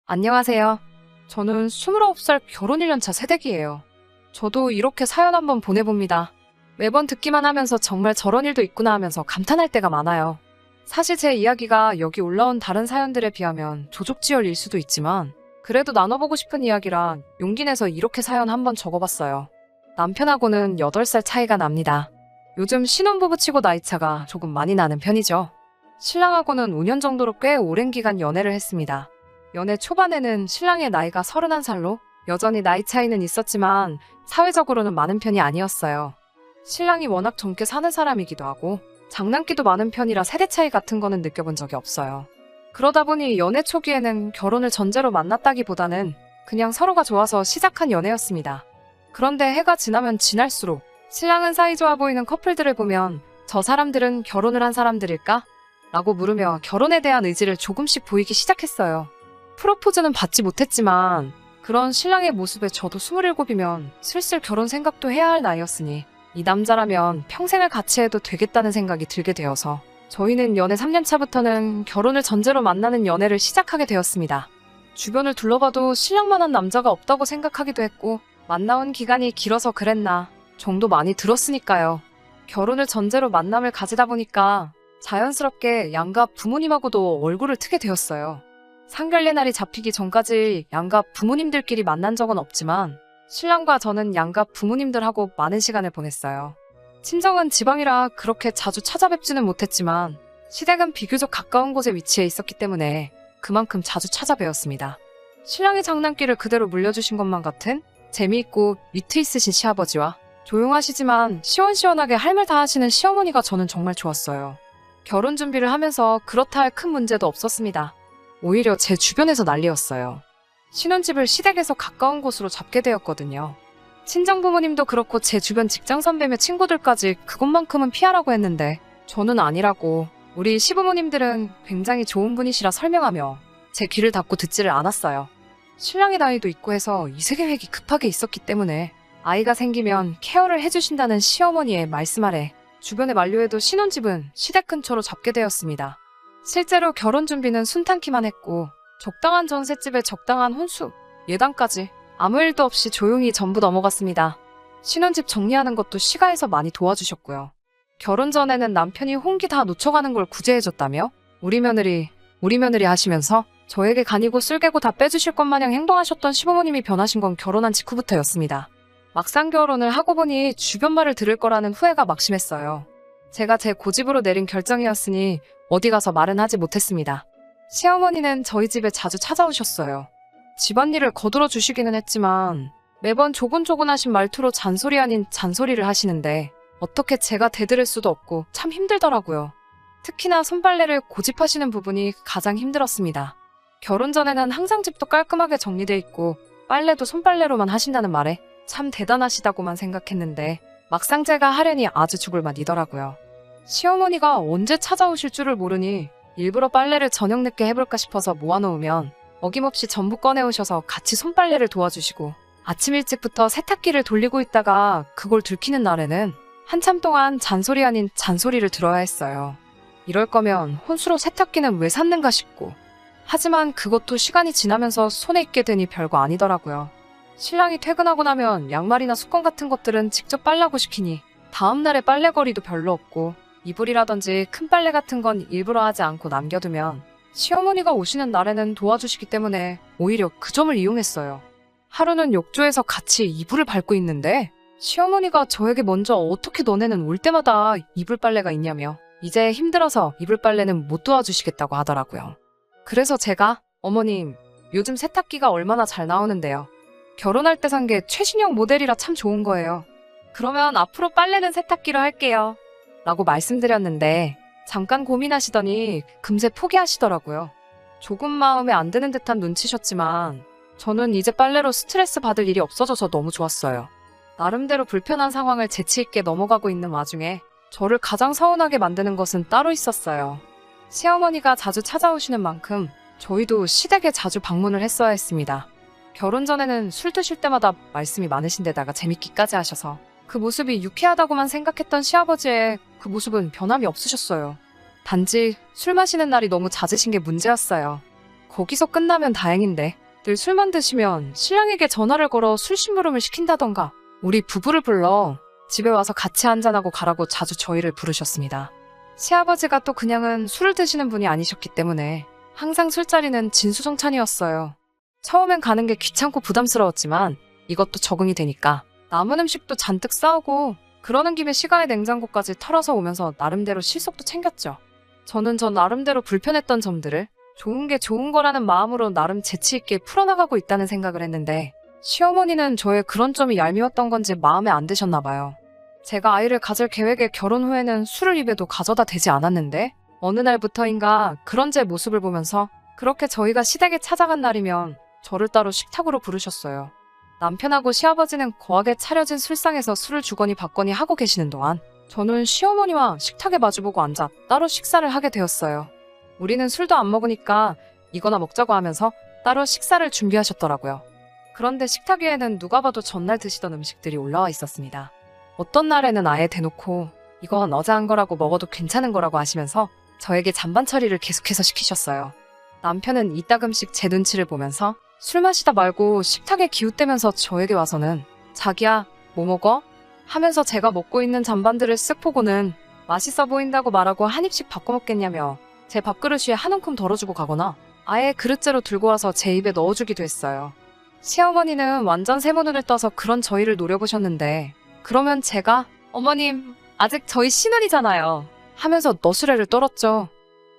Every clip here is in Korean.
안녕하세요. 저는 29살 결혼 1년차 새댁이에요. 저도 이렇게 사연 한번 보내봅니다. 매번 듣기만 하면서 정말 저런 일도 있구나 하면서 감탄할 때가 많아요. 사실 제 이야기가 여기 올라온 다른 사연들에 비하면 조족지혈일 수도 있지만 그래도 나눠보고 싶은 이야기라 용기 내서 이렇게 사연 한번 적어봤어요. 남편하고는 8살 차이가 납니다. 요즘 신혼부부 치고 나이차가 조금 많이 나는 편이죠. 신랑하고는 5년 정도로 꽤 오랜 기간 연애를 했습니다. 연애 초반에는 신랑의 나이가 31살로 여전히 나이 차이는 있었지만 사회적으로는 많은 편이 아니었어요. 신랑이 워낙 젊게 사는 사람이기도 하고 장난기도 많은 편이라 세대 차이 같은 거는 느껴본 적이 없어요. 그러다 보니 연애 초기에는 결혼을 전제로 만났다기보다는 그냥 서로가 좋아서 시작한 연애였습니다. 그런데 해가 지나면 지날수록 신랑은 사이좋아 보이는 커플들을 보면 저 사람들은 결혼을 한 사람들일까? 라고 물으며 결혼에 대한 의지를 조금씩 보이기 시작했어요. 프로포즈는 받지 못했지만 그런 신랑의 모습에 저도 27이면 슬슬 결혼 생각도 해야 할 나이였으니 이 남자라면 평생을 같이 해도 되겠다는 생각이 들게 되어서 저희는 연애 3년 차부터는 결혼을 전제로 만나는 연애를 시작하게 되었습니다. 주변을 둘러봐도 신랑만한 남자가 없다고 생각하기도 했고 만나온 기간이 길어서 그랬나 정도 많이 들었으니까요. 결혼을 전제로 만남을 가지다 보니까 자연스럽게 양가 부모님하고도 얼굴을 트게 되었어요. 상견례 날이 잡히기 전까지 양가 부모님들끼리 만난 적은 없지만 신랑과 저는 양가 부모님들하고 많은 시간을 보냈어요. 친정은 지방이라 그렇게 자주 찾아뵙지는 못했지만 시댁은 비교적 가까운 곳에 위치해 있었기 때문에 그만큼 자주 찾아뵈었습니다. 신랑의 장난기를 그대로 물려주신 것만 같은 재미있고 위트 있으신 시아버지와 조용하시지만 시원시원하게 할 말 다 하시는 시어머니가 저는 정말 좋았어요. 결혼 준비를 하면서 그렇다 할 큰 문제도 없었습니다. 오히려 제 주변에서 난리였어요. 신혼집을 시댁에서 가까운 곳으로 잡게 되었거든요. 친정부모님도 그렇고 제 주변 직장 선배며 친구들까지 그것만큼은 피하라고 했는데 저는 아니라고 우리 시부모님들은 굉장히 좋은 분이시라 설명하며 제 귀를 닫고 듣지를 않았어요. 신랑의 나이도 있고 해서 이세 계획이 급하게 있었기 때문에 아이가 생기면 케어를 해주신다는 시어머니의 말씀 아래 주변에 만류해도 신혼집은 시댁 근처로 잡게 되었습니다. 실제로 결혼 준비는 순탄키만 했고 적당한 전셋집에 적당한 혼수, 예단까지 아무 일도 없이 조용히 전부 넘어갔습니다. 신혼집 정리하는 것도 시가에서 많이 도와주셨고요. 결혼 전에는 남편이 홍기 다 놓쳐가는 걸 구제해줬다며 우리 며느리 하시면서 저에게 간이고 쓸개고 다 빼주실 것 마냥 행동하셨던 시부모님이 변하신 건 결혼한 직후부터였습니다. 막상 결혼을 하고 보니 주변 말을 들을 거라는 후회가 막심했어요. 제가 제 고집으로 내린 결정이었으니 어디 가서 말은 하지 못했습니다. 시어머니는 저희 집에 자주 찾아오셨어요. 집안일을 거들어 주시기는 했지만 매번 조곤조곤하신 말투로 잔소리 아닌 잔소리를 하시는데 어떻게 제가 대들을 수도 없고 참 힘들더라고요. 특히나 손빨래를 고집하시는 부분이 가장 힘들었습니다. 결혼 전에는 항상 집도 깔끔하게 정리돼 있고 빨래도 손빨래로만 하신다는 말에 참 대단하시다고만 생각했는데 막상 제가 하려니 아주 죽을 맛이더라고요. 시어머니가 언제 찾아오실 줄을 모르니 일부러 빨래를 저녁 늦게 해볼까 싶어서 모아놓으면 어김없이 전부 꺼내오셔서 같이 손빨래를 도와주시고 아침 일찍부터 세탁기를 돌리고 있다가 그걸 들키는 날에는 한참 동안 잔소리 아닌 잔소리를 들어야 했어요. 이럴 거면 혼수로 세탁기는 왜 샀는가 싶고 하지만 그것도 시간이 지나면서 손에 익게 되니 별거 아니더라고요. 신랑이 퇴근하고 나면 양말이나 수건 같은 것들은 직접 빨라고 시키니 다음날에 빨래거리도 별로 없고 이불이라든지 큰 빨래 같은 건 일부러 하지 않고 남겨두면 시어머니가 오시는 날에는 도와주시기 때문에 오히려 그 점을 이용했어요. 하루는 욕조에서 같이 이불을 밟고 있는데 시어머니가 저에게 먼저 어떻게 너네는 올 때마다 이불 빨래가 있냐며 이제 힘들어서 이불 빨래는 못 도와주시겠다고 하더라고요. 그래서 제가 어머님 요즘 세탁기가 얼마나 잘 나오는데요. 결혼할 때 산 게 최신형 모델이라 참 좋은 거예요. 그러면 앞으로 빨래는 세탁기로 할게요. 라고 말씀드렸는데 잠깐 고민하시더니 금세 포기하시더라고요. 조금 마음에 안 드는 듯한 눈치셨지만 저는 이제 빨래로 스트레스 받을 일이 없어져서 너무 좋았어요. 나름대로 불편한 상황을 재치있게 넘어가고 있는 와중에 저를 가장 서운하게 만드는 것은 따로 있었어요. 시어머니가 자주 찾아오시는 만큼 저희도 시댁에 자주 방문을 했어야 했습니다. 결혼 전에는 술 드실 때마다 말씀이 많으신 데다가 재밌기까지 하셔서 그 모습이 유쾌하다고만 생각했던 시아버지의 그 모습은 변함이 없으셨어요. 단지 술 마시는 날이 너무 잦으신 게 문제였어요. 거기서 끝나면 다행인데 늘 술만 드시면 신랑에게 전화를 걸어 술 심부름을 시킨다던가 우리 부부를 불러 집에 와서 같이 한잔하고 가라고 자주 저희를 부르셨습니다. 시아버지가 또 그냥은 술을 드시는 분이 아니셨기 때문에 항상 술자리는 진수성찬이었어요. 처음엔 가는 게 귀찮고 부담스러웠지만 이것도 적응이 되니까 남은 음식도 잔뜩 싸오고 그러는 김에 시가의 냉장고까지 털어서 오면서 나름대로 실속도 챙겼죠. 저는 저 나름대로 불편했던 점들을 좋은 게 좋은 거라는 마음으로 나름 재치 있게 풀어나가고 있다는 생각을 했는데 시어머니는 저의 그런 점이 얄미웠던 건지 마음에 안 드셨나 봐요. 제가 아이를 가질 계획에 결혼 후에는 술을 입에도 가져다 대지 않았는데 어느 날부터인가 그런 제 모습을 보면서 그렇게 저희가 시댁에 찾아간 날이면 저를 따로 식탁으로 부르셨어요. 남편하고 시아버지는 거하게 차려진 술상에서 술을 주거니 받거니 하고 계시는 동안 저는 시어머니와 식탁에 마주보고 앉아 따로 식사를 하게 되었어요. 우리는 술도 안 먹으니까 이거나 먹자고 하면서 따로 식사를 준비하셨더라고요. 그런데 식탁 위에는 누가 봐도 전날 드시던 음식들이 올라와 있었습니다. 어떤 날에는 아예 대놓고 이건 어제 한 거라고 먹어도 괜찮은 거라고 하시면서 저에게 잔반 처리를 계속해서 시키셨어요. 남편은 이따금씩 제 눈치를 보면서 술 마시다 말고 식탁에 기웃대면서 저에게 와서는 자기야 뭐 먹어? 하면서 제가 먹고 있는 잔반들을 쓱 보고는 맛있어 보인다고 말하고 한 입씩 바꿔 먹겠냐며 제 밥그릇 위에 한 움큼 덜어주고 가거나 아예 그릇째로 들고 와서 제 입에 넣어주기도 했어요. 시어머니는 완전 새모눈을 떠서 그런 저희를 노려보셨는데 그러면 제가 어머님 아직 저희 신혼이잖아요 하면서 너스레를 떨었죠.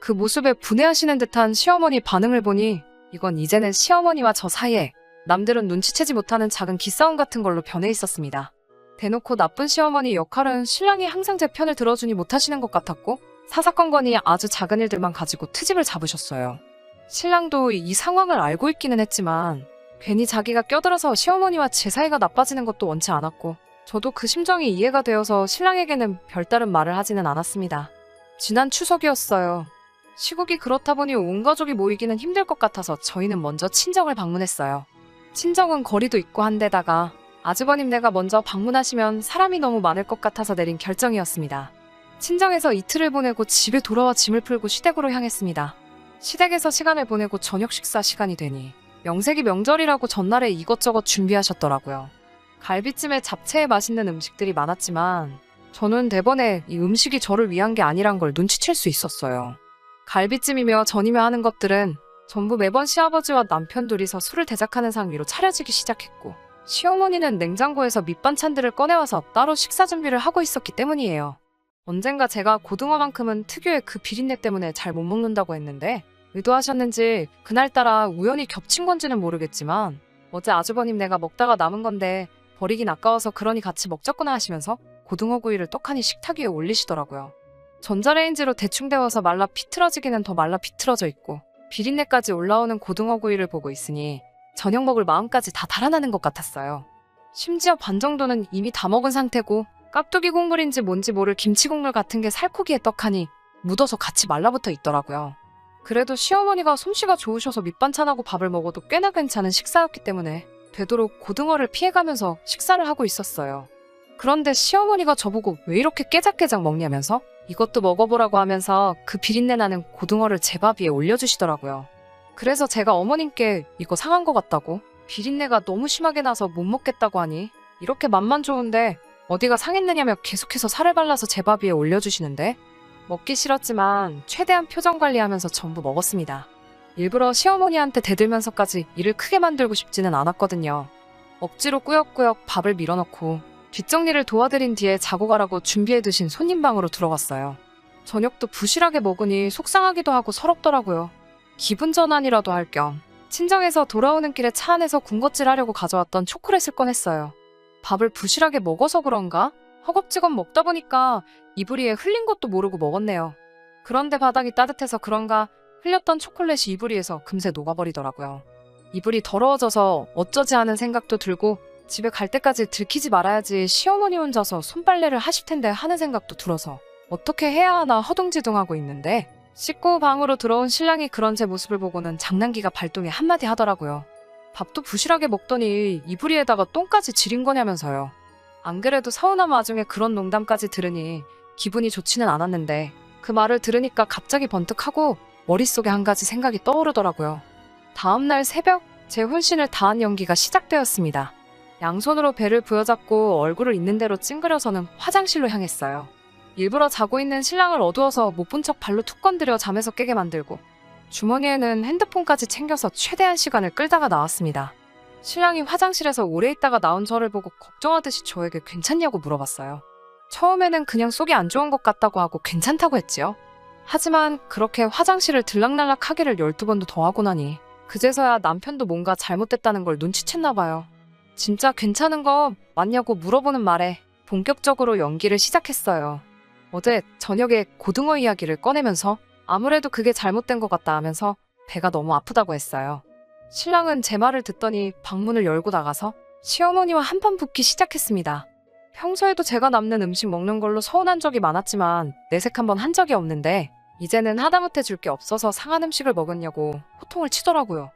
그 모습에 분해하시는 듯한 시어머니 반응을 보니 이건 이제는 시어머니와 저 사이에 남들은 눈치채지 못하는 작은 기싸움 같은 걸로 변해 있었습니다. 대놓고 나쁜 시어머니 역할은 신랑이 항상 제 편을 들어주니 못하시는 것 같았고 사사건건이 아주 작은 일들만 가지고 트집을 잡으셨어요. 신랑도 이 상황을 알고 있기는 했지만 괜히 자기가 껴들어서 시어머니와 제 사이가 나빠지는 것도 원치 않았고 저도 그 심정이 이해가 되어서 신랑에게는 별다른 말을 하지는 않았습니다. 지난 추석이었어요. 시국이 그렇다 보니 온 가족이 모이기는 힘들 것 같아서 저희는 먼저 친정을 방문했어요. 친정은 거리도 있고 한데다가 아주버님네가 먼저 방문하시면 사람이 너무 많을 것 같아서 내린 결정이었습니다. 친정에서 이틀을 보내고 집에 돌아와 짐을 풀고 시댁으로 향했습니다. 시댁에서 시간을 보내고 저녁 식사 시간이 되니 명색이 명절이라고 전날에 이것저것 준비하셨더라고요. 갈비찜에 잡채에 맛있는 음식들이 많았지만 저는 대번에 이 음식이 저를 위한 게 아니란 걸 눈치챌 수 있었어요. 갈비찜이며 전이며 하는 것들은 전부 매번 시아버지와 남편 둘이서 술을 대작하는 상위로 차려지기 시작했고 시어머니는 냉장고에서 밑반찬들을 꺼내와서 따로 식사 준비를 하고 있었기 때문이에요. 언젠가 제가 고등어만큼은 특유의 그 비린내 때문에 잘 못 먹는다고 했는데 의도하셨는지 그날따라 우연히 겹친 건지는 모르겠지만 어제 아주버님네가 먹다가 남은 건데 버리긴 아까워서 그러니 같이 먹자꾸나 하시면서 고등어 구이를 떡하니 식탁 위에 올리시더라고요. 전자레인지로 대충 데워서 말라 비틀어지기는 더 말라 비틀어져 있고 비린내까지 올라오는 고등어 구이를 보고 있으니 저녁 먹을 마음까지 다 달아나는 것 같았어요. 심지어 반 정도는 이미 다 먹은 상태고 깍두기 국물인지 뭔지 모를 김치 국물 같은 게 살코기에 떡하니 묻어서 같이 말라붙어 있더라고요. 그래도 시어머니가 솜씨가 좋으셔서 밑반찬하고 밥을 먹어도 꽤나 괜찮은 식사였기 때문에 되도록 고등어를 피해가면서 식사를 하고 있었어요. 그런데 시어머니가 저보고 왜 이렇게 깨작깨작 먹냐면서 이것도 먹어보라고 하면서 그 비린내 나는 고등어를 제 밥 위에 올려주시더라고요. 그래서 제가 어머님께 이거 상한 것 같다고 비린내가 너무 심하게 나서 못 먹겠다고 하니 이렇게 맛만 좋은데 어디가 상했느냐며 계속해서 살을 발라서 제 밥 위에 올려주시는데 먹기 싫었지만 최대한 표정 관리하면서 전부 먹었습니다. 일부러 시어머니한테 대들면서까지 일을 크게 만들고 싶지는 않았거든요. 억지로 꾸역꾸역 밥을 밀어넣고 뒷정리를 도와드린 뒤에 자고 가라고 준비해두신 손님 방으로 들어갔어요. 저녁도 부실하게 먹으니 속상하기도 하고 서럽더라고요. 기분 전환이라도 할 겸 친정에서 돌아오는 길에 차 안에서 군것질 하려고 가져왔던 초콜릿을 꺼냈어요. 밥을 부실하게 먹어서 그런가? 허겁지겁 먹다 보니까 이불 위에 흘린 것도 모르고 먹었네요. 그런데 바닥이 따뜻해서 그런가 흘렸던 초콜릿이 이불 위에서 금세 녹아버리더라고요. 이불이 더러워져서 어쩌지 하는 생각도 들고 집에 갈 때까지 들키지 말아야지 시어머니 혼자서 손빨래를 하실 텐데 하는 생각도 들어서 어떻게 해야 하나 허둥지둥하고 있는데 씻고 방으로 들어온 신랑이 그런 제 모습을 보고는 장난기가 발동해 한마디 하더라고요. 밥도 부실하게 먹더니 이불 위에다가 똥까지 지린 거냐면서요. 안 그래도 서운한 와중에 그런 농담까지 들으니 기분이 좋지는 않았는데 그 말을 들으니까 갑자기 번뜩하고 머릿속에 한 가지 생각이 떠오르더라고요. 다음날 새벽 제 혼신을 다한 연기가 시작되었습니다. 양손으로 배를 부여잡고 얼굴을 있는 대로 찡그려서는 화장실로 향했어요. 일부러 자고 있는 신랑을 어두워서 못 본 척 발로 툭 건드려 잠에서 깨게 만들고 주머니에는 핸드폰까지 챙겨서 최대한 시간을 끌다가 나왔습니다. 신랑이 화장실에서 오래 있다가 나온 저를 보고 걱정하듯이 저에게 괜찮냐고 물어봤어요. 처음에는 그냥 속이 안 좋은 것 같다고 하고 괜찮다고 했지요. 하지만 그렇게 화장실을 들락날락 하기를 12번도 더 하고 나니 그제서야 남편도 뭔가 잘못됐다는 걸 눈치챘나 봐요. 진짜 괜찮은 거 맞냐고 물어보는 말에 본격적으로 연기를 시작했어요. 어제 저녁에 고등어 이야기를 꺼내면서 아무래도 그게 잘못된 것 같다 하면서 배가 너무 아프다고 했어요. 신랑은 제 말을 듣더니 방문을 열고 나가서 시어머니와 한판 붙기 시작했습니다. 평소에도 제가 남는 음식 먹는 걸로 서운한 적이 많았지만 내색 한번 한 적이 없는데 이제는 하다못해 줄 게 없어서 상한 음식을 먹었냐고 호통을 치더라고요.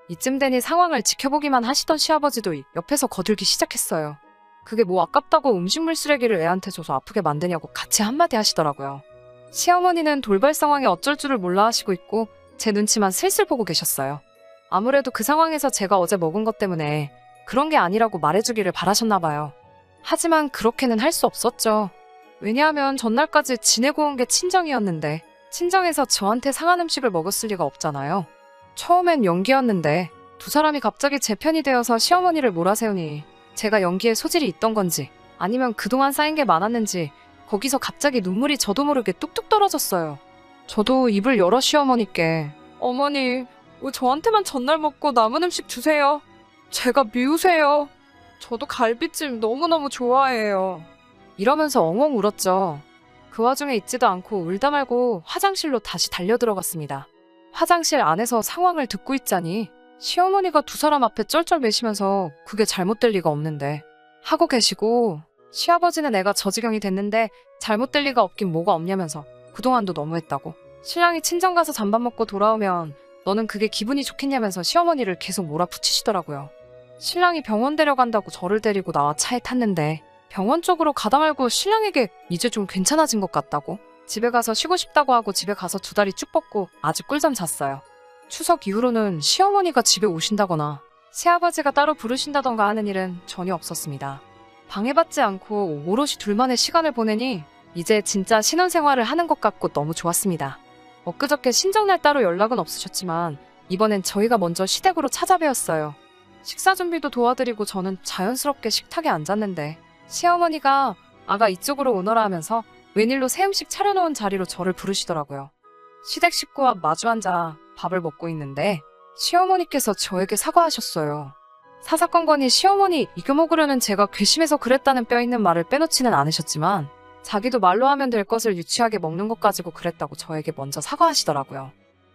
이쯤 되니 상황을 지켜보기만 하시던 시아버지도 옆에서 거들기 시작했어요. 그게 뭐 아깝다고 음식물 쓰레기를 애한테 줘서 아프게 만드냐고 같이 한마디 하시더라고요. 시어머니는 돌발 상황에 어쩔 줄을 몰라 하시고 있고 제 눈치만 슬슬 보고 계셨어요. 아무래도 그 상황에서 제가 어제 먹은 것 때문에 그런 게 아니라고 말해주기를 바라셨나 봐요. 하지만 그렇게는 할 수 없었죠. 왜냐하면 전날까지 지내고 온 게 친정이었는데 친정에서 저한테 상한 음식을 먹었을 리가 없잖아요. 처음엔 연기였는데 두 사람이 갑자기 제 편이 되어서 시어머니를 몰아세우니 제가 연기에 소질이 있던 건지 아니면 그동안 쌓인 게 많았는지 거기서 갑자기 눈물이 저도 모르게 뚝뚝 떨어졌어요. 저도 입을 열어 시어머니께 어머니, 왜 저한테만 전날 먹고 남은 음식 주세요? 제가 미우세요. 저도 갈비찜 너무너무 좋아해요. 이러면서 엉엉 울었죠. 그 와중에 있지도 않고 울다 말고 화장실로 다시 달려들어갔습니다. 화장실 안에서 상황을 듣고 있자니 시어머니가 두 사람 앞에 쩔쩔매시면서 그게 잘못될 리가 없는데 하고 계시고 시아버지는 애가 저 지경이 됐는데 잘못될 리가 없긴 뭐가 없냐면서 그동안도 너무했다고 신랑이 친정 가서 잠밥 먹고 돌아오면 너는 그게 기분이 좋겠냐면서 시어머니를 계속 몰아붙이시더라고요. 신랑이 병원 데려간다고 저를 데리고 나와 차에 탔는데 병원 쪽으로 가다 말고 신랑에게 이제 좀 괜찮아진 것 같다고 집에 가서 쉬고 싶다고 하고 집에 가서 두 다리 쭉 뻗고 아주 꿀잠 잤어요. 추석 이후로는 시어머니가 집에 오신다거나 새아버지가 따로 부르신다던가 하는 일은 전혀 없었습니다. 방해받지 않고 오롯이 둘만의 시간을 보내니 이제 진짜 신혼생활을 하는 것 같고 너무 좋았습니다. 엊그저께 신정날 따로 연락은 없으셨지만 이번엔 저희가 먼저 시댁으로 찾아뵈었어요. 식사 준비도 도와드리고 저는 자연스럽게 식탁에 앉았는데 시어머니가 아가 이쪽으로 오너라 하면서 웬일로 새 음식 차려놓은 자리로 저를 부르시더라고요. 시댁 식구와 마주 앉아 밥을 먹고 있는데 시어머니께서 저에게 사과하셨어요. 사사건건이 시어머니 이겨먹으려는 제가 괘씸해서 그랬다는 뼈있는 말을 빼놓지는 않으셨지만 자기도 말로 하면 될 것을 유치하게 먹는 것 가지고 그랬다고 저에게 먼저 사과하시더라고요.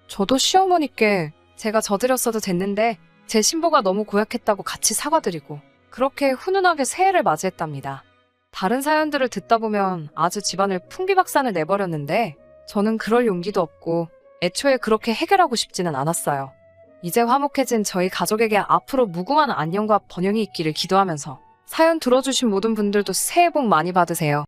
저도 시어머니께 제가 저지렸어도 됐는데 제 신보가 너무 고약했다고 같이 사과드리고 그렇게 훈훈하게 새해를 맞이했답니다. 다른 사연들을 듣다 보면 아주 집안을 풍비박산을 내버렸는데 저는 그럴 용기도 없고 애초에 그렇게 해결하고 싶지는 않았어요. 이제 화목해진 저희 가족에게 앞으로 무궁한 안녕과 번영이 있기를 기도하면서 사연 들어주신 모든 분들도 새해 복 많이 받으세요.